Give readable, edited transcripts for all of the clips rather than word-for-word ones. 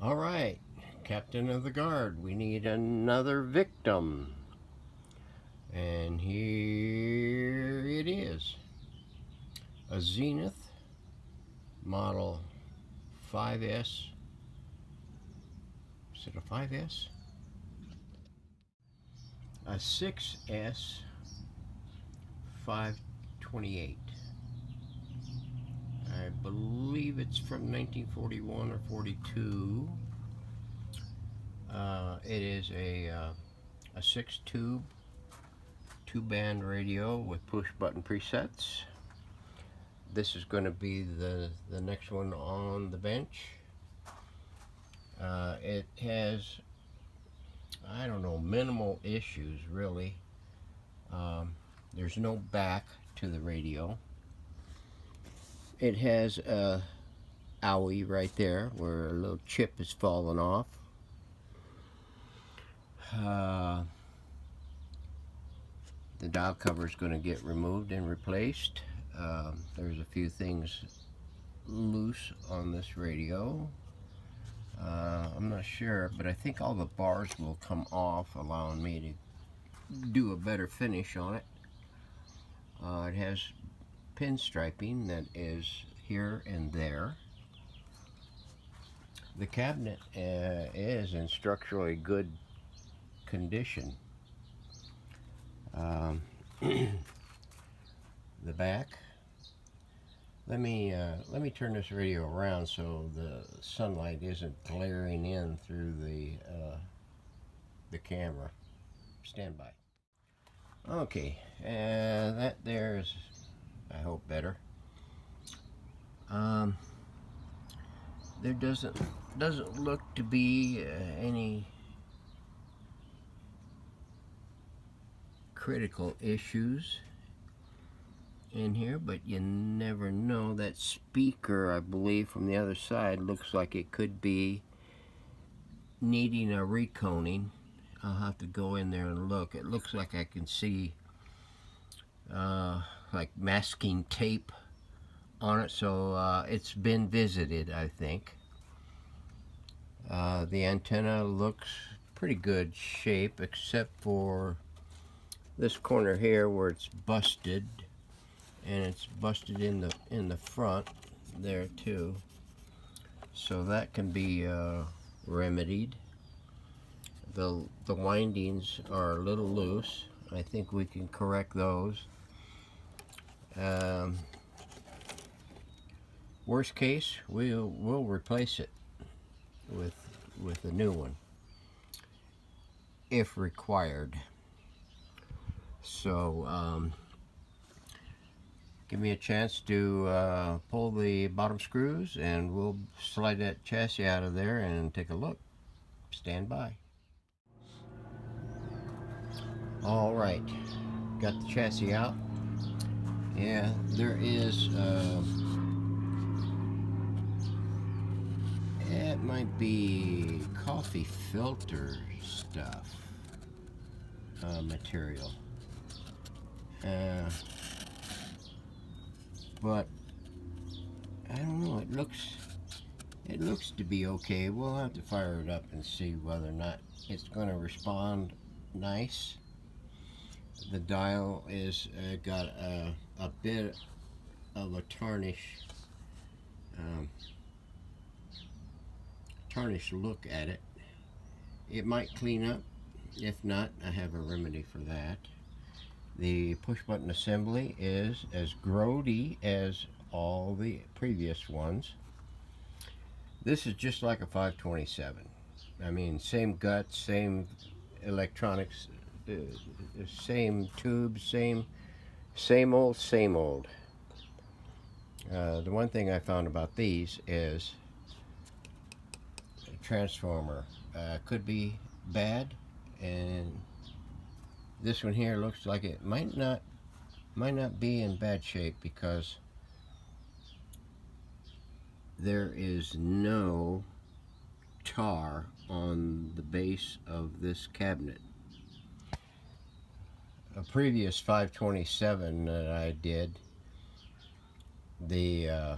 All right, Captain of the Guard, we need another victim. And here it is. A Zenith Model 5S. Is it a 5S? A 6S 528. I believe it's from 1941 or 42. It is a 6-tube, 2-band radio with push-button presets. This is going to be the next one on the bench. It has, I don't know, minimal issues really. There's no back to the radio. It has a owie right there where a little chip has fallen off. The dial cover is going to get removed and replaced. There's a few things loose on this radio. I'm not sure, but I think all the bars will come off, allowing me to do a better finish on it. It has pinstriping that is here and there. The cabinet is in structurally good condition. The back. Let me turn this radio around so the sunlight isn't glaring in through the camera. Stand by. Okay, that there is, I hope, better. There doesn't look to be any critical issues in here, but you never know. That speaker, I believe, from the other side looks like it could be needing a reconing. I'll have to go in there and look. It looks like I can see like masking tape on it, so it's been visited, I think. The antenna looks pretty good shape, except for this corner here where it's busted, and it's busted in the front there too, so that can be remedied. The windings are a little loose. I think we can correct those. Worst case, we'll replace it with a new one if required. So give me a chance to pull the bottom screws, and we'll slide that chassis out of there and take a look. Stand by. All right, got the chassis out. Yeah, there is it might be coffee filter stuff, material, but I don't know, it looks to be okay. We'll have to fire it up and see whether or not it's going to respond nice. The dial is got a bit of a tarnish look at it. It might clean up. If not, I have a remedy for that. The push button assembly is as grody as all the previous ones. This is just like a 527. I mean, same guts, same electronics, same tubes, same old. The one thing I found about these is a transformer could be bad, and this one here looks like it might not be in bad shape, because there is no tar on the base of this cabinet. A previous 527 that I did, the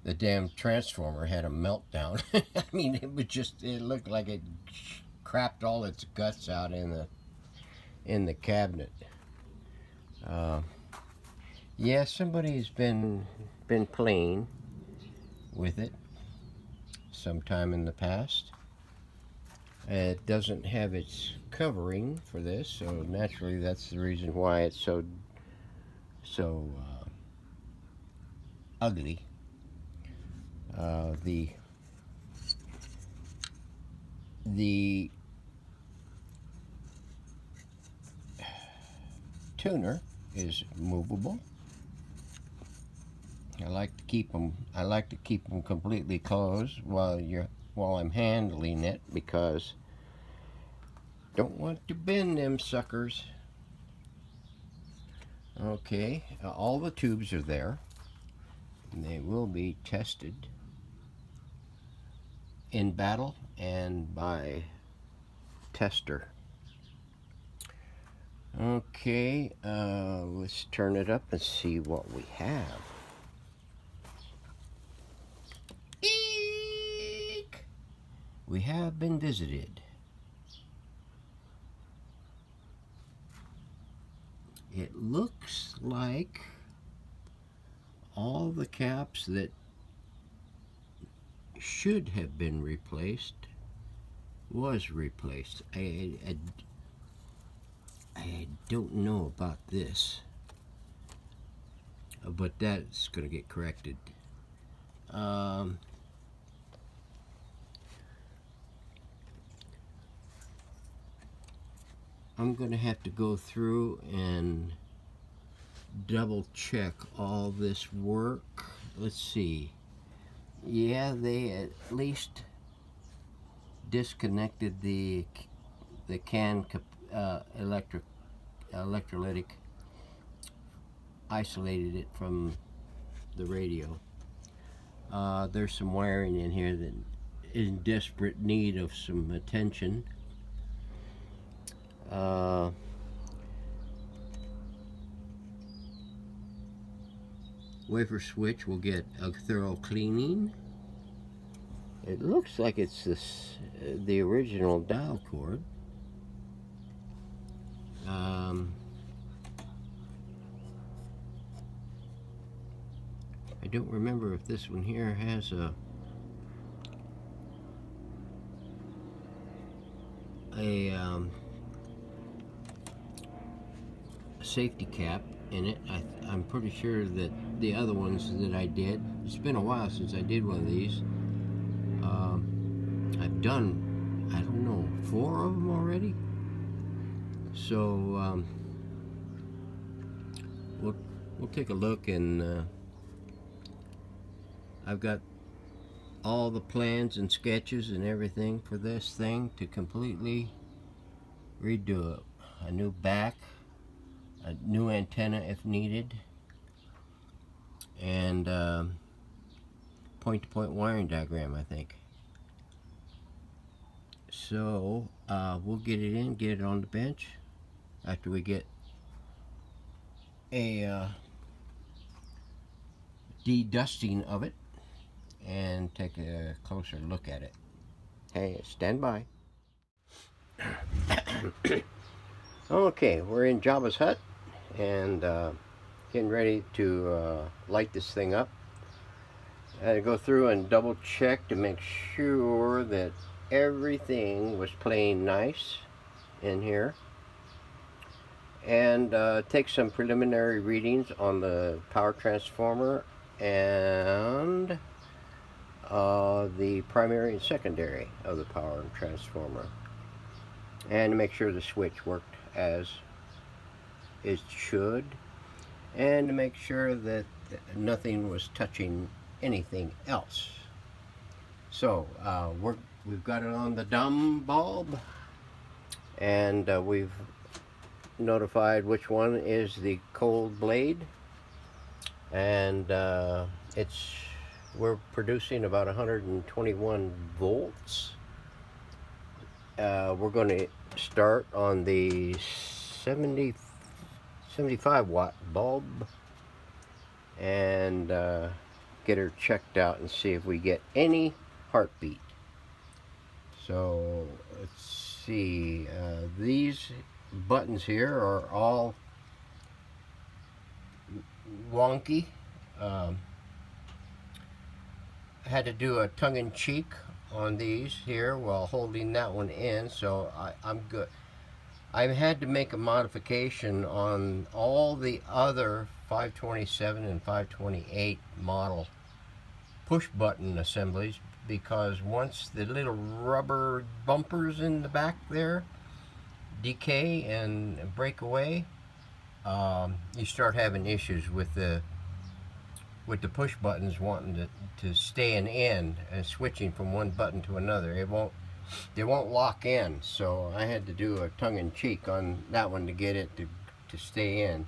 the damn transformer had a meltdown. I mean, it looked like it crapped all its guts out in the cabinet. Yeah, somebody's been playing with it sometime in the past. It doesn't have its covering for this, so naturally that's the reason why it's so ugly. The tuner is movable. I like to keep them completely closed while I'm handling it, because don't want to bend them suckers. Okay, all the tubes are there, and they will be tested in battle and by tester. Okay, let's turn it up and see what we have. Eek! We have been visited. It looks like all the caps that should have been replaced was replaced. I don't know about this, but that's going to get corrected. I'm going to have to go through and double check all this work. Let's see. Yeah, they at least disconnected the CAN electrolytic, isolated it from the radio. There's some wiring in here that is in desperate need of some attention. Wafer switch will get a thorough cleaning. It looks like it's the original dial cord. I don't remember if this one here has a safety cap in it. I'm pretty sure that the other ones that I did, it's been a while since I did one of these. I've done, I don't know, 4 of them already. So we'll take a look, and I've got all the plans and sketches and everything for this thing to completely redo it. A new back, a new antenna if needed, and point-to-point wiring diagram, I think. So we'll get it on the bench after we get a de-dusting of it and take a closer look at it. Hey, stand by. Okay, we're in Jabba's hut and getting ready to light this thing up. I had to go through and double check to make sure that everything was playing nice in here, and take some preliminary readings on the power transformer and the primary and secondary of the power transformer, and to make sure the switch worked as it should, and to make sure that nothing was touching anything else. So we've got it on the dumb bulb, and we've notified which one is the cold blade, and we're producing about 121 volts. We're going to start on the 75 watt bulb, and get her checked out and see if we get any heartbeat. So let's see, these buttons here are all wonky. I had to do a tongue-in-cheek on these here while holding that one in, so I'm good. I had to make a modification on all the other 527 and 528 model push button assemblies, because once the little rubber bumpers in the back there decay and break away, you start having issues with the push buttons wanting to stay in and switching from one button to another. They won't lock in, so I had to do a tongue-in-cheek on that one to get it to stay in.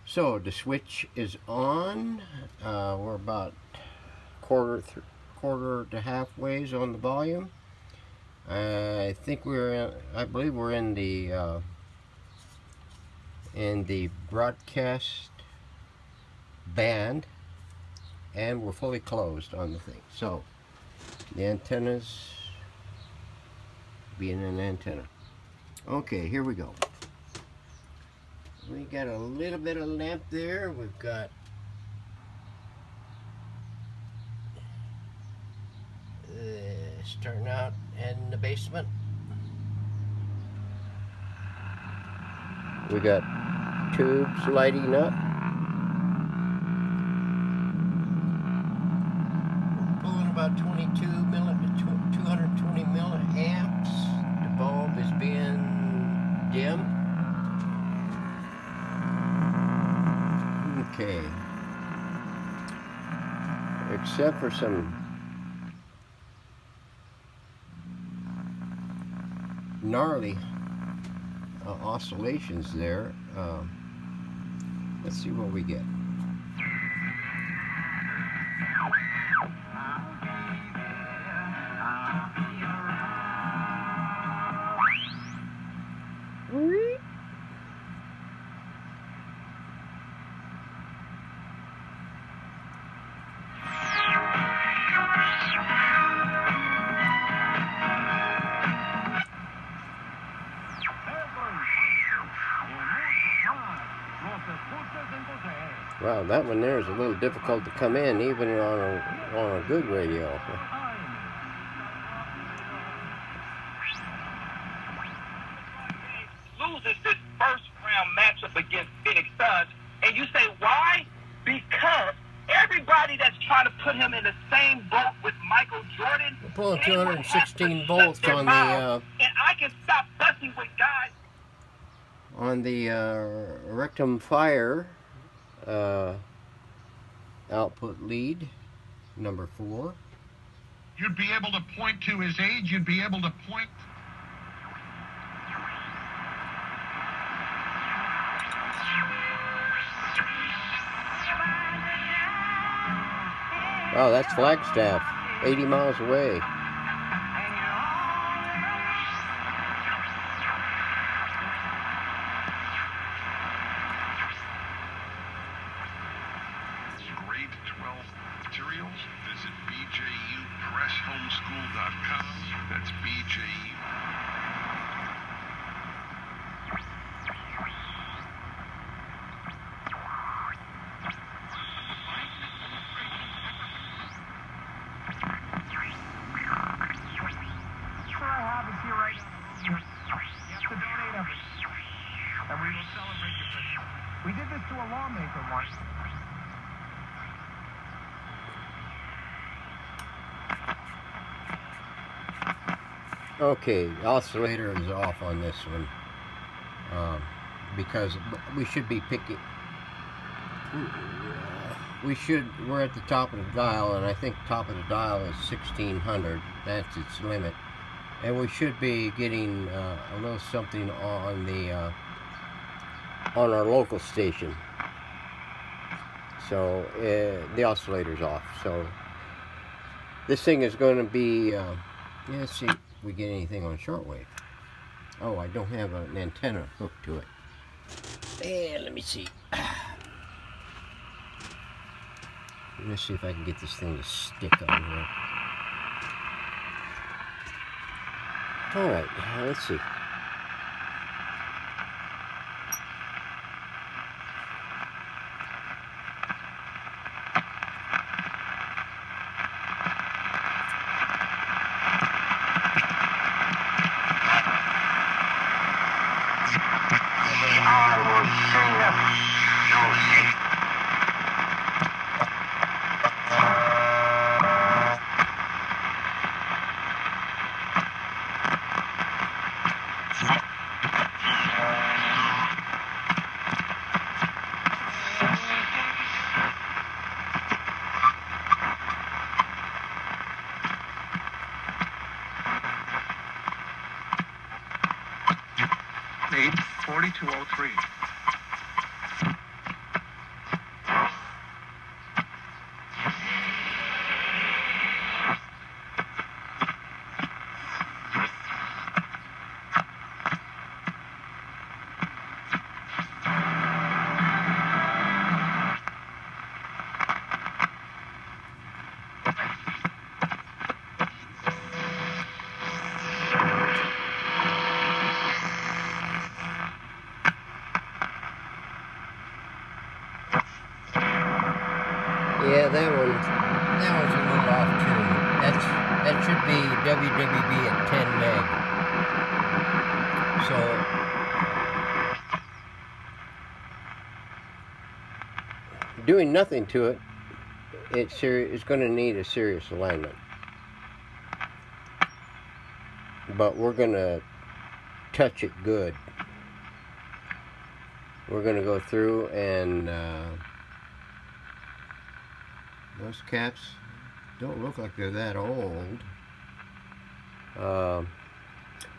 So the switch is on. We're about quarter to halfways on the volume. I believe we're in the broadcast band, and we're fully closed on the thing. So the antennas being an antenna. Okay, here we go. We got a little bit of lamp there. We've got starting out in the basement. We got tubes lighting up. We're pulling about 220 milliamps. The bulb is being dim. Okay. Except for some gnarly oscillations there. Let's see what we get. Wow, that one there is a little difficult to come in, even on a good radio. Loses this first round matchup against Phoenix Suns, and you say why? Because everybody that's trying to put him in the same boat with Michael Jordan, we're pulling 216 volts on the and I can stop fussing with guys on the rectum fire output lead number 4. You'd be able to point to his age. You'd be able to point. Wow, that's Flagstaff, 80 miles away. Grade 12 materials. Visit bjupresshomeschool.com. That's BJU. We did this to a lawmaker once. Okay, the oscillator is off on this one because we should be picking. We're at the top of the dial, and I think top of the dial is 1600. That's its limit, and we should be getting a little something on the on our local station. So the oscillator's off. So this thing is going to be. Let's see if we get anything on shortwave. Oh, I don't have an antenna hooked to it. Let me see. Let's see if I can get this thing to stick on here. Alright, let's see. I will see him. You'll see. Eight 4203. Yeah, that one's a little off too. That should be WWB at 10 meg. So doing nothing to it, it's going to need a serious alignment. But we're going to touch it good. We're going to go through and those caps don't look like they're that old,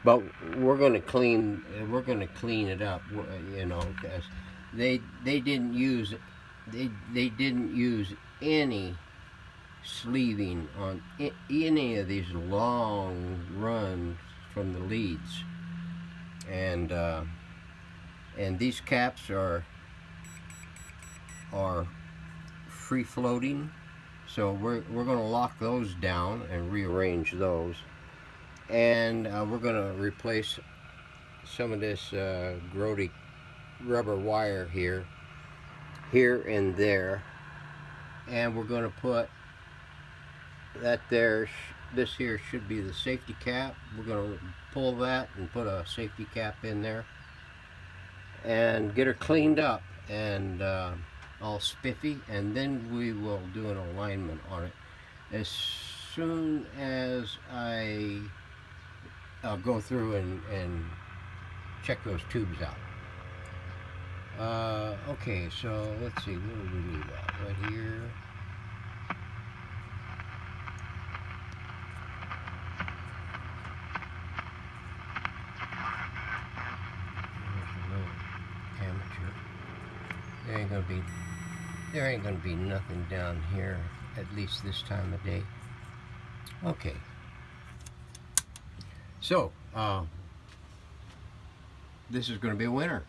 but we're going to clean it up, you know, because they didn't use any sleeving on any of these long runs from the leads, and these caps are free floating. So we're going to lock those down and rearrange those, and we're going to replace some of this grody rubber wire here and there, and we're going to put that there. This here should be the safety cap. We're going to pull that and put a safety cap in there and get her cleaned up and all spiffy, and then we will do an alignment on it as soon as I'll go through and check those tubes out. Okay, so let's see, what do we need that right here? There's a little amateur. There ain't gonna be nothing down here, at least this time of day. Okay. So, this is gonna be a winner.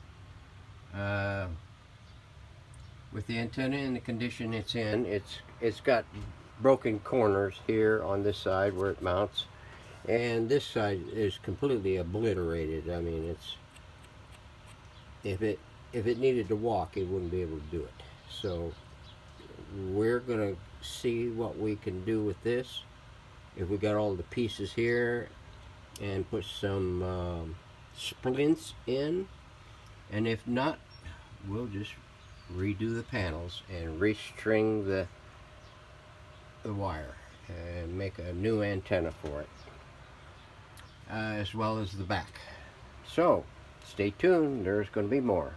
With the antenna in the condition it's in, it's got broken corners here on this side where it mounts, and this side is completely obliterated. I mean, it's if it needed to walk, it wouldn't be able to do it. So we're gonna see what we can do with this. If we got all the pieces here, and put some splints in, and if not, we'll just redo the panels and restring the wire and make a new antenna for it, as well as the back. So stay tuned, there's going to be more.